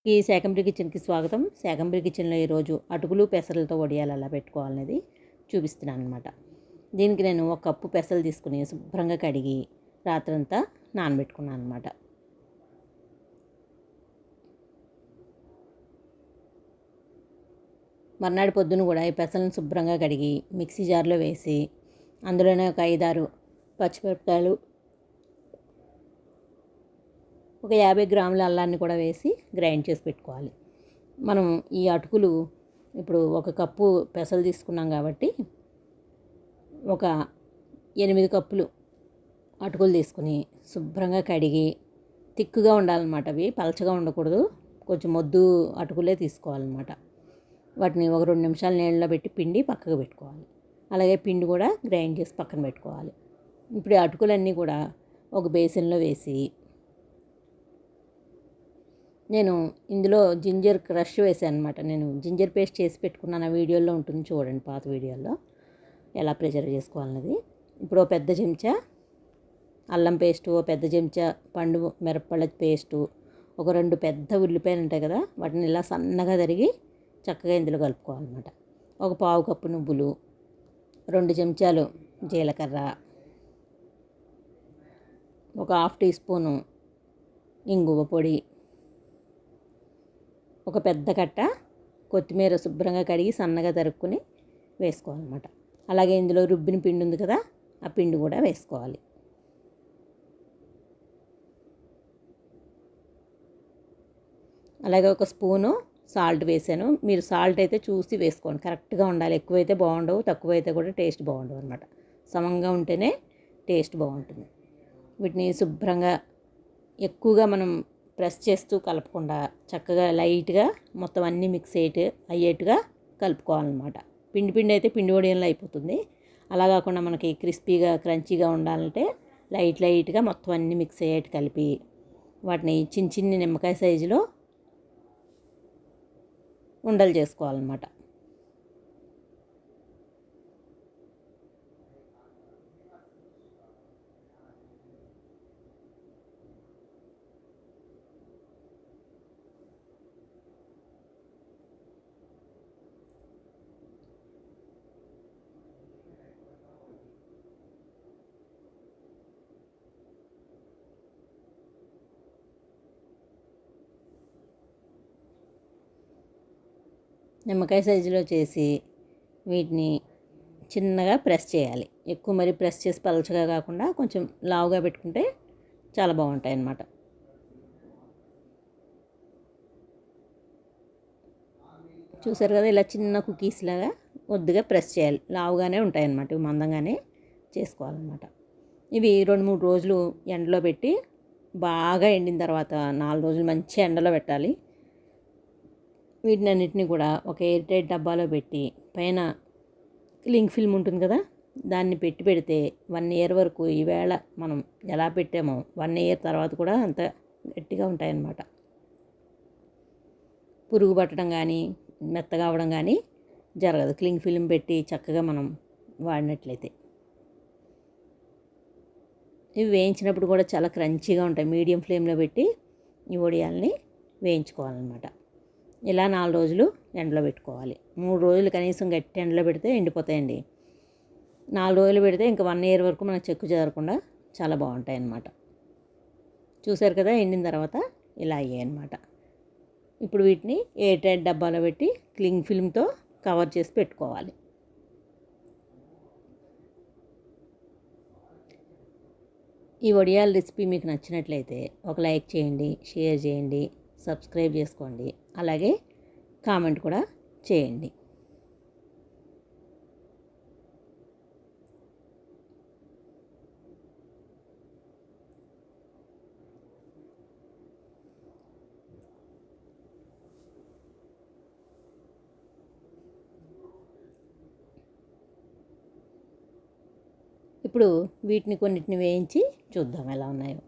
ఈ శాకంబరి కిచెన్కి స్వాగతం. శాకంబరి కిచెన్లో ఈరోజు అటుకులు పెసరలతో వడియాలు ఎలా పెట్టుకోవాలనేది చూపిస్తున్నాను అనమాట. దీనికి నేను ఒక కప్పు పెసలు తీసుకుని శుభ్రంగా కడిగి రాత్రంతా నానబెట్టుకున్నాను అనమాట. మర్నాడు పొద్దున కూడా ఈ పెసలను శుభ్రంగా కడిగి మిక్సీ జార్లో వేసి అందులోనే ఒక 5-6 పచ్చిమిరపకాయలు, ఒక 50 గ్రాముల అల్లాన్ని కూడా వేసి గ్రైండ్ చేసి పెట్టుకోవాలి. మనం ఈ అటుకులు ఇప్పుడు ఒక కప్పు పెసలు తీసుకున్నాం కాబట్టి ఒక 8 కప్పులు అటుకులు తీసుకుని శుభ్రంగా కడిగి తిక్కుగా ఉండాలన్నమాట. అవి పలచగా ఉండకూడదు, కొంచెం మొద్దు అటుకులే తీసుకోవాలన్నమాట. వాటిని ఒక 2 నిమిషాలు నీళ్ళలో పెట్టి పిండి పక్కకు పెట్టుకోవాలి. అలాగే పిండి కూడా గ్రైండ్ చేసి పక్కన పెట్టుకోవాలి. ఇప్పుడు ఈ అటుకులన్నీ కూడా ఒక బేసిన్లో వేసి నేను ఇందులో జింజర్ క్రష్ వేసాను అనమాట. నేను జింజర్ పేస్ట్ చేసి పెట్టుకున్నాను, ఆ వీడియోలో ఉంటుంది చూడండి, పాత వీడియోలో ఎలా ప్రిజర్వ్ చేసుకోవాలన్నది. ఇప్పుడు ఒక పెద్ద చెంచా అల్లం పేస్టు, ఒక పెద్ద చెంచా పండు మిరపపళ్ళ పేస్టు, ఒక 2 పెద్ద ఉల్లిపాయలు ఉంటాయి కదా, వాటిని ఇలా సన్నగా తరిగి చక్కగా ఇందులో కలుపుకోవాలన్నమాట. ఒక పావు కప్పు నువ్వులు, 2 చెంచాలు జీలకర్ర, ఒక హాఫ్ టీ స్పూను ఇంగువ పొడి, ఒక పెద్ద కట్ట కొత్తిమీర శుభ్రంగా కడిగి సన్నగా తరుక్కుని వేసుకోవాలన్నమాట. అలాగే ఇందులో రుబ్బిన పిండి ఉంది కదా, ఆ పిండి కూడా వేసుకోవాలి. అలాగే ఒక స్పూను సాల్ట్ వేసాను. మీరు సాల్ట్ అయితే చూసి వేసుకోండి, కరెక్ట్గా ఉండాలి. ఎక్కువైతే బాగుండవు, తక్కువైతే కూడా టేస్ట్ బాగుండవు అనమాట. సమంగా ఉంటేనే టేస్ట్ బాగుంటుంది. వీటిని శుభ్రంగా ఎక్కువగా మనం ప్రెస్ చేస్తూ కలపకుండా చక్కగా లైట్గా మొత్తం అన్నీ మిక్స్ అయ్యేట్టుగా కలుపుకోవాలన్నమాట. పిండి అయితే పిండి వడియంలో అయిపోతుంది. అలా కాకుండా మనకి క్రిస్పీగా క్రంచీగా ఉండాలంటే లైట్గా మొత్తం అన్నీ మిక్స్ అయ్యేట్టు కలిపి వాటిని చిన్ని నిమ్మకాయ సైజులో ఉండలు చేసుకోవాలన్నమాట. నిమ్మకాయ సైజులో చేసి వీటిని చిన్నగా ప్రెస్ చేయాలి. ఎక్కువ మరి ప్రెస్ చేసి పలచగా కాకుండా కొంచెం లావుగా పెట్టుకుంటే చాలా బాగుంటాయి అన్నమాట. చూసారు కదా, ఇలా చిన్న కుకీస్ లాగా కొద్దిగా ప్రెస్ చేయాలి. లావుగానే ఉంటాయి అన్నమాట, ఇవి మందంగానే చేసుకోవాలన్నమాట. ఇవి 2-3 రోజులు ఎండలో పెట్టి బాగా ఎండిన తర్వాత 4 రోజులు మంచి ఎండలో పెట్టాలి. వీటినన్నిటిని కూడా ఒక ఎయిర్ టైట్ డబ్బాలో పెట్టి పైన క్లింగ్ ఫిల్మ్ ఉంటుంది కదా, దాన్ని పెడితే 1 ఇయర్ వరకు ఈవేళ మనం ఎలా పెట్టామో 1 ఇయర్ తర్వాత కూడా అంత గట్టిగా ఉంటాయన్నమాట. పురుగు పట్టడం కానీ మెత్తగా అవ్వడం కానీ జరగదు, క్లింగ్ ఫిల్మ్ పెట్టి చక్కగా మనం వాడినట్లయితే. ఇవి వేయించినప్పుడు కూడా చాలా క్రంచీగా ఉంటాయి. మీడియం ఫ్లేమ్లో పెట్టి ఈ వడియాల్ని వేయించుకోవాలన్నమాట. ఇలా 4 రోజులు ఎండలో పెట్టుకోవాలి. 3 రోజులు కనీసం గట్టి ఎండలో పెడితే ఎండిపోతాయండి. 4 రోజులు పెడితే ఇంకా 1 ఇయర్ వరకు మనకు చెక్కు చెదరకుండా చాలా బాగుంటాయి అన్నమాట. చూసారు కదా, ఎండిన తర్వాత ఇలా అయ్యాయి అన్నమాట. ఇప్పుడు వీటిని ఎయిర్ టైట్ డబ్బాలో పెట్టి క్లింగ్ ఫిల్మ్తో కవర్ చేసి పెట్టుకోవాలి. ఈ వడియాల రెసిపీ మీకు నచ్చినట్లయితే ఒక లైక్ చేయండి, షేర్ చేయండి, సబ్స్క్రైబ్ చేసుకోండి, అలాగే కామెంట్ కూడా చేయండి. ఇప్పుడు వీటిని కొన్నిటిని వేయించి చూద్దాం ఎలా ఉన్నాయో.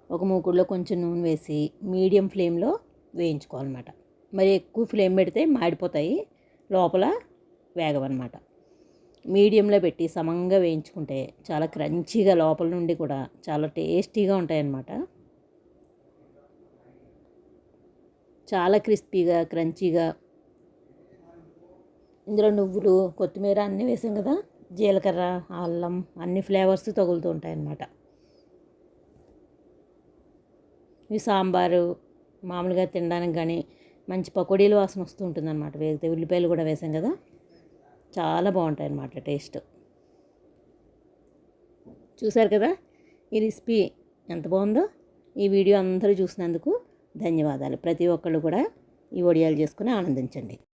ఒక మూకుడులో కొంచెం నూనె వేసి మీడియం ఫ్లేమ్లో వేయించుకోవాలన్నమాట. మరి ఎక్కువ ఫ్లేమ్ పెడితే మాడిపోతాయి, లోపల వేగవన్నమాట. మీడియంలో పెట్టి సమంగా వేయించుకుంటే చాలా క్రంచీగా లోపల నుండి కూడా చాలా టేస్టీగా ఉంటాయన్నమాట. చాలా క్రిస్పీగా క్రంచీగా. ఇందులో నువ్వులు, కొత్తిమీర అన్నీ వేసాం కదా, జీలకర్ర, అల్లం అన్ని ఫ్లేవర్స్ తగులుతూ ఉంటాయన్నమాట. ఈ సాంబారు మామూలుగా తినడానికి కానీ మంచి పకోడీలు వాసన వస్తూ ఉంటుందన్నమాట. వేగితే ఉల్లిపాయలు కూడా వేసాం కదా, చాలా బాగుంటాయి అన్నమాట టేస్ట్. చూసారు కదా ఈ రెసిపీ ఎంత బాగుందో. ఈ వీడియో అందరూ చూసినందుకు ధన్యవాదాలు. ప్రతి ఒక్కళ్ళు కూడా ఈ వడియాలు చేసుకుని ఆనందించండి.